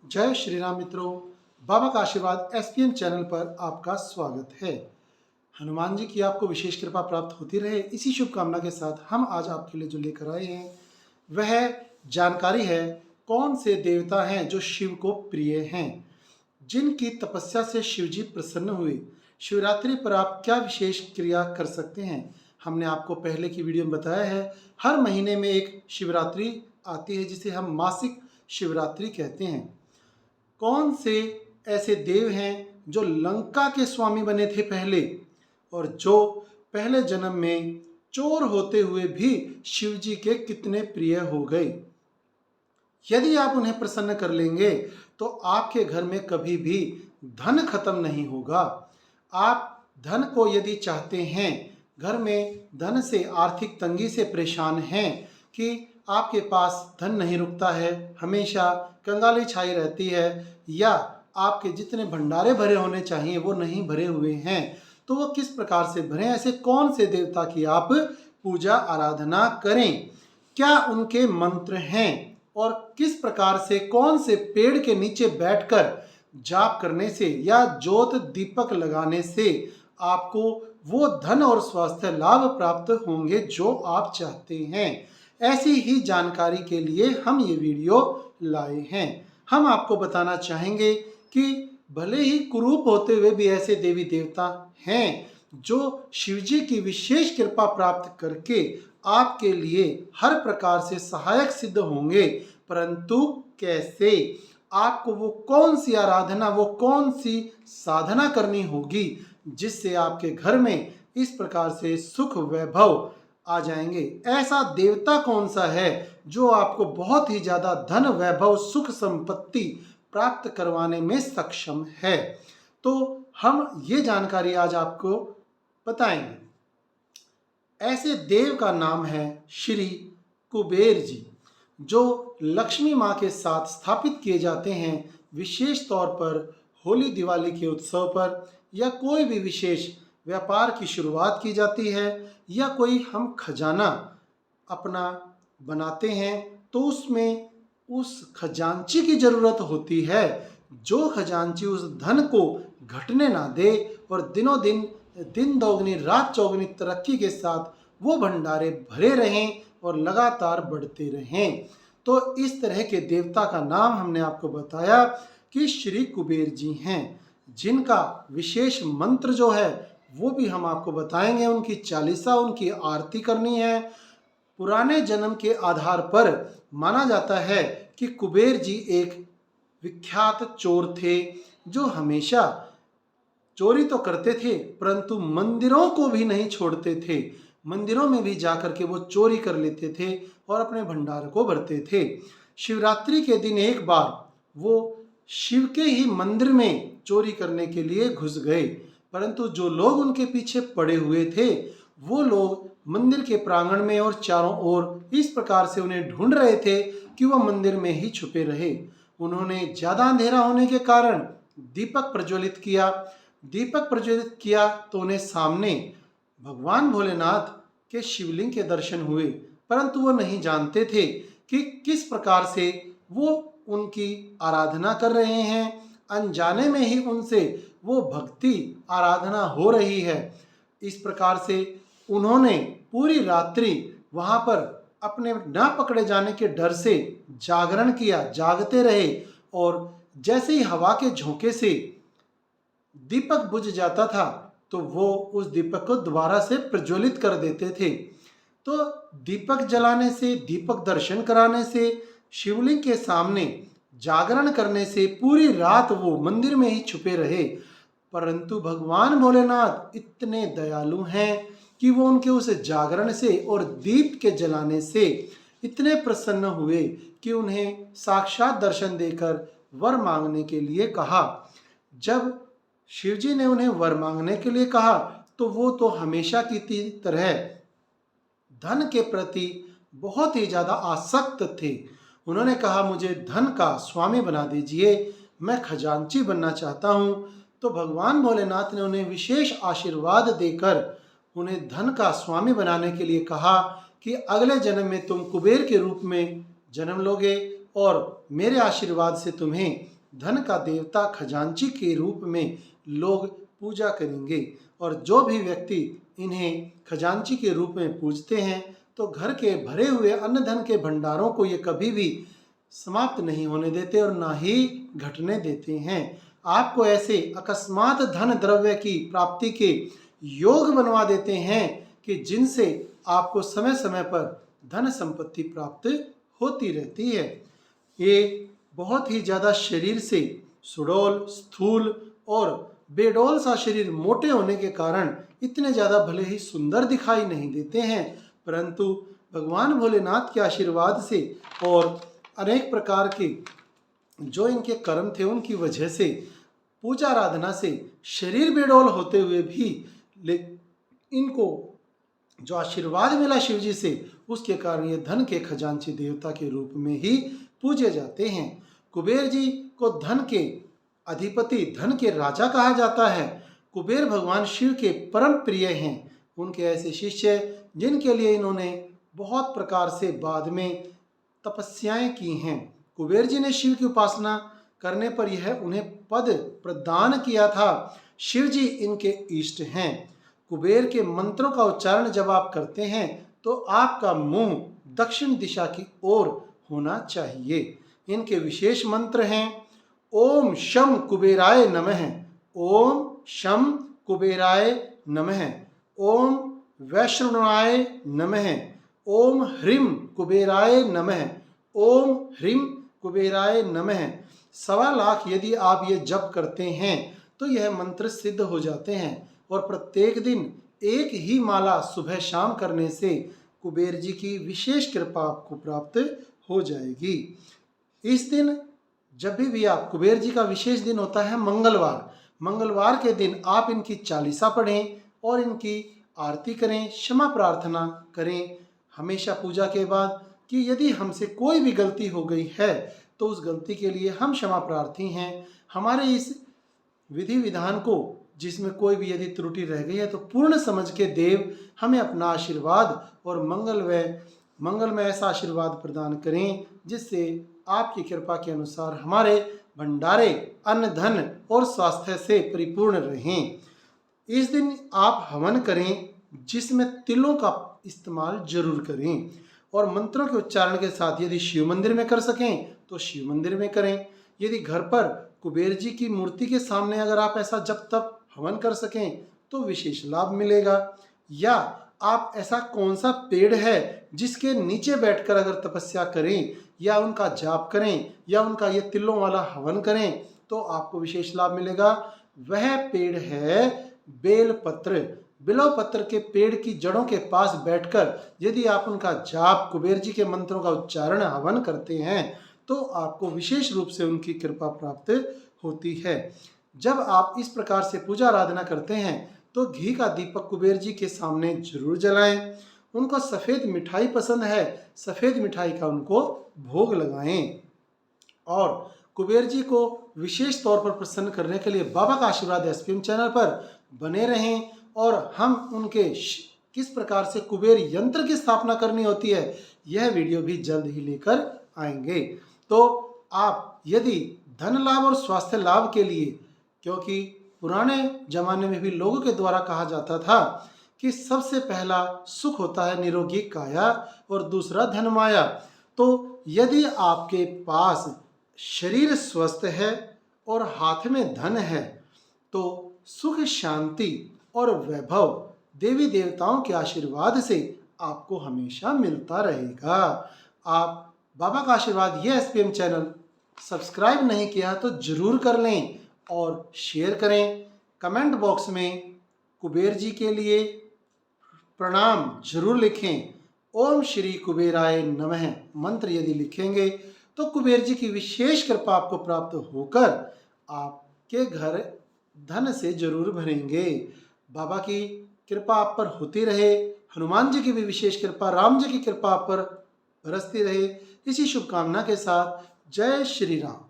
जय श्री राम मित्रों, बाबा का आशीर्वाद एसपीएन चैनल पर आपका स्वागत है। हनुमान जी की आपको विशेष कृपा प्राप्त होती रहे, इसी शुभकामना के साथ हम आज आपके लिए जो लेकर आए हैं वह जानकारी है कौन से देवता हैं जो शिव को प्रिय हैं, जिनकी तपस्या से शिव जी प्रसन्न हुए। शिवरात्रि पर आप क्या विशेष क्रिया कर सकते हैं, हमने आपको पहले की वीडियो में बताया है। हर महीने में एक शिवरात्रि आती है जिसे हम मासिक शिवरात्रि कहते हैं। कौन से ऐसे देव हैं जो लंका के स्वामी बने थे पहले, और जो पहले जन्म में चोर होते हुए भी शिव जी के कितने प्रिय हो गए। यदि आप उन्हें प्रसन्न कर लेंगे तो आपके घर में कभी भी धन खत्म नहीं होगा। आप धन को यदि चाहते हैं, घर में धन से आर्थिक तंगी से परेशान हैं कि आपके पास धन नहीं रुकता है, हमेशा कंगाली छाई रहती है, या आपके जितने भंडारे भरे होने चाहिए वो नहीं भरे हुए हैं, तो वो किस प्रकार से भरें। ऐसे कौन से देवता की आप पूजा आराधना करें, क्या उनके मंत्र हैं, और किस प्रकार से कौन से पेड़ के नीचे बैठकर जाप करने से या ज्योत दीपक लगाने से आपको वो धन और स्वास्थ्य लाभ प्राप्त होंगे जो आप चाहते हैं। ऐसी ही जानकारी के लिए हम ये वीडियो लाए हैं। हम आपको बताना चाहेंगे कि भले ही कुरूप होते हुए भी ऐसे देवी देवता हैं जो शिवजी की विशेष कृपा प्राप्त करके आपके लिए हर प्रकार से सहायक सिद्ध होंगे। परंतु कैसे, आपको वो कौन सी आराधना, वो कौन सी साधना करनी होगी जिससे आपके घर में इस प्रकार से सुख वैभव आ जाएंगे। ऐसा देवता कौन सा है जो आपको बहुत ही ज़्यादा धन वैभव सुख संपत्ति प्राप्त करवाने में सक्षम है, तो हम ये जानकारी आज आपको बताएंगे। ऐसे देव का नाम है श्री कुबेर जी, जो लक्ष्मी माँ के साथ स्थापित किए जाते हैं विशेष तौर पर होली दिवाली के उत्सव पर, या कोई भी विशेष व्यापार की शुरुआत की जाती है, या कोई हम खजाना अपना बनाते हैं तो उसमें उस खजांची की ज़रूरत होती है, जो खजांची उस धन को घटने ना दे और दिनों दिन दिन दोगुनी रात चौगुनी तरक्की के साथ वो भंडारे भरे रहें और लगातार बढ़ते रहें। तो इस तरह के देवता का नाम हमने आपको बताया कि श्री कुबेर जी हैं, जिनका विशेष मंत्र जो है वो भी हम आपको बताएंगे। उनकी चालीसा, उनकी आरती करनी है। पुराने जन्म के आधार पर माना जाता है कि कुबेर जी एक विख्यात चोर थे, जो हमेशा चोरी तो करते थे परंतु मंदिरों को भी नहीं छोड़ते थे। मंदिरों में भी जाकर के वो चोरी कर लेते थे और अपने भंडार को भरते थे। शिवरात्रि के दिन एक बार वो शिव के ही मंदिर में चोरी करने के लिए घुस गए, परंतु जो लोग उनके पीछे पड़े हुए थे वो लोग मंदिर के प्रांगण में और चारों ओर इस प्रकार से उन्हें ढूंढ रहे थे कि वह मंदिर में ही छुपे रहे। उन्होंने ज़्यादा अंधेरा होने के कारण दीपक प्रज्वलित किया। दीपक प्रज्वलित किया तो उन्हें सामने भगवान भोलेनाथ के शिवलिंग के दर्शन हुए, परंतु वो नहीं जानते थे कि किस प्रकार से वो उनकी आराधना कर रहे हैं। अनजाने में ही उनसे वो भक्ति आराधना हो रही है। इस प्रकार से उन्होंने पूरी रात्रि वहाँ पर अपने न पकड़े जाने के डर से जागरण किया, जागते रहे, और जैसे ही हवा के झोंके से दीपक बुझ जाता था तो वो उस दीपक को दोबारा से प्रज्वलित कर देते थे। तो दीपक जलाने से, दीपक दर्शन कराने से, शिवलिंग के सामने जागरण करने से पूरी रात वो मंदिर में ही छुपे रहे। परंतु भगवान भोलेनाथ इतने दयालु हैं कि वो उनके उस जागरण से और दीप के जलाने से इतने प्रसन्न हुए कि उन्हें साक्षात दर्शन देकर वर मांगने के लिए कहा। जब शिवजी ने उन्हें वर मांगने के लिए कहा तो वो तो हमेशा की तरह धन के प्रति बहुत ही ज़्यादा आसक्त थे। उन्होंने कहा, मुझे धन का स्वामी बना दीजिए, मैं खजांची बनना चाहता हूँ। तो भगवान भोलेनाथ ने उन्हें विशेष आशीर्वाद देकर उन्हें धन का स्वामी बनाने के लिए कहा कि अगले जन्म में तुम कुबेर के रूप में जन्म लोगे और मेरे आशीर्वाद से तुम्हें धन का देवता खजांची के रूप में लोग पूजा करेंगे। और जो भी व्यक्ति इन्हें खजांची के रूप में पूजते हैं तो घर के भरे हुए अन्न धन के भंडारों को ये कभी भी समाप्त नहीं होने देते और ना ही घटने देते हैं। आपको ऐसे अकस्मात धन द्रव्य की प्राप्ति के योग बनवा देते हैं कि जिनसे आपको समय समय पर धन संपत्ति प्राप्त होती रहती है। ये बहुत ही ज़्यादा शरीर से सुडौल, स्थूल और बेडौल सा शरीर मोटे होने के कारण इतने ज़्यादा भले ही सुंदर दिखाई नहीं देते हैं, परंतु भगवान भोलेनाथ के आशीर्वाद से और अनेक प्रकार के जो इनके कर्म थे उनकी वजह से, पूजा आराधना से शरीर बेडौल होते हुए भी इनको जो आशीर्वाद मिला शिव जी से, उसके कारण ये धन के खजांची देवता के रूप में ही पूजे जाते हैं। कुबेर जी को धन के अधिपति, धन के राजा कहा जाता है। कुबेर भगवान शिव के परम प्रिय हैं। उनके ऐसे शिष्य जिनके लिए इन्होंने बहुत प्रकार से बाद में तपस्याएं की हैं। कुबेर जी ने शिव की उपासना करने पर यह उन्हें पद प्रदान किया था। शिव जी इनके इष्ट हैं। कुबेर के मंत्रों का उच्चारण जब आप करते हैं तो आपका मुंह दक्षिण दिशा की ओर होना चाहिए। इनके विशेष मंत्र हैं ओम शम कुबेराय नमः, ओम शम कुबेराय नमः, ओम वैष्णवाय नमः, ओम ह्रीं कुबेराय नमः, ओम ह्रीं कुबेराय नमः। 1.25 लाख यदि आप ये जप करते हैं तो यह मंत्र सिद्ध हो जाते हैं। और प्रत्येक दिन एक ही माला सुबह शाम करने से कुबेर जी की विशेष कृपा आपको प्राप्त हो जाएगी। इस दिन जब भी आप, कुबेर जी का विशेष दिन होता है मंगलवार के दिन आप इनकी चालीसा पढ़ें और इनकी आरती करें, क्षमा प्रार्थना करें हमेशा पूजा के बाद कि यदि हमसे कोई भी गलती हो गई है तो उस गलती के लिए हम क्षमा प्रार्थी हैं। हमारे इस विधि विधान को जिसमें कोई भी यदि त्रुटि रह गई है तो पूर्ण समझ के देव हमें अपना आशीर्वाद और मंगलमय ऐसा आशीर्वाद प्रदान करें जिससे आपकी कृपा के अनुसार हमारे भंडारे अन्न धन और स्वास्थ्य से परिपूर्ण रहें। इस दिन आप हवन करें जिसमें तिलों का इस्तेमाल जरूर करें और मंत्रों के उच्चारण के साथ यदि शिव मंदिर में कर सकें तो शिव मंदिर में करें। यदि घर पर कुबेर जी की मूर्ति के सामने अगर आप ऐसा जब तब हवन कर सकें तो विशेष लाभ मिलेगा। या आप ऐसा कौन सा पेड़ है जिसके नीचे बैठकर अगर तपस्या करें या उनका जाप करें या उनका ये तिलों वाला हवन करें तो आपको विशेष लाभ मिलेगा। वह पेड़ है बेलपत्र। बिल्व पत्र के पेड़ की जड़ों के पास बैठकर यदि आप उनका जाप, कुबेर जी के मंत्रों का उच्चारण, हवन करते हैं तो आपको विशेष रूप से उनकी कृपा प्राप्त होती है। जब आप इस प्रकार से पूजा आराधना करते हैं तो घी का दीपक कुबेर जी के सामने जरूर जलाएं। उनको सफ़ेद मिठाई पसंद है, सफ़ेद मिठाई का उनको भोग लगाएं। और कुबेर जी को विशेष तौर पर प्रसन्न करने के लिए बाबा का आशीर्वाद एसपीएम चैनल पर बने रहें और हम उनके किस प्रकार से कुबेर यंत्र की स्थापना करनी होती है यह वीडियो भी जल्द ही लेकर आएंगे। तो आप यदि धन लाभ और स्वास्थ्य लाभ के लिए, क्योंकि पुराने जमाने में भी लोगों के द्वारा कहा जाता था कि सबसे पहला सुख होता है निरोगी काया और दूसरा धन माया, तो यदि आपके पास शरीर स्वस्थ है और हाथ में धन है तो सुख, शांति और वैभव देवी देवताओं के आशीर्वाद से आपको हमेशा मिलता रहेगा। आप बाबा का आशीर्वाद ये एसपीएम चैनल सब्सक्राइब नहीं किया तो जरूर कर लें और शेयर करें। कमेंट बॉक्स में कुबेर जी के लिए प्रणाम जरूर लिखें। ओम श्री कुबेराय नमः मंत्र यदि लिखेंगे तो कुबेर जी की विशेष कृपा आपको प्राप्त होकर आपके घर धन से जरूर भरेंगे। बाबा की कृपा आप पर होती रहे, हनुमान जी की भी विशेष कृपा, राम जी की कृपा आप पर बरसती रहे। इसी शुभकामना के साथ जय श्री राम।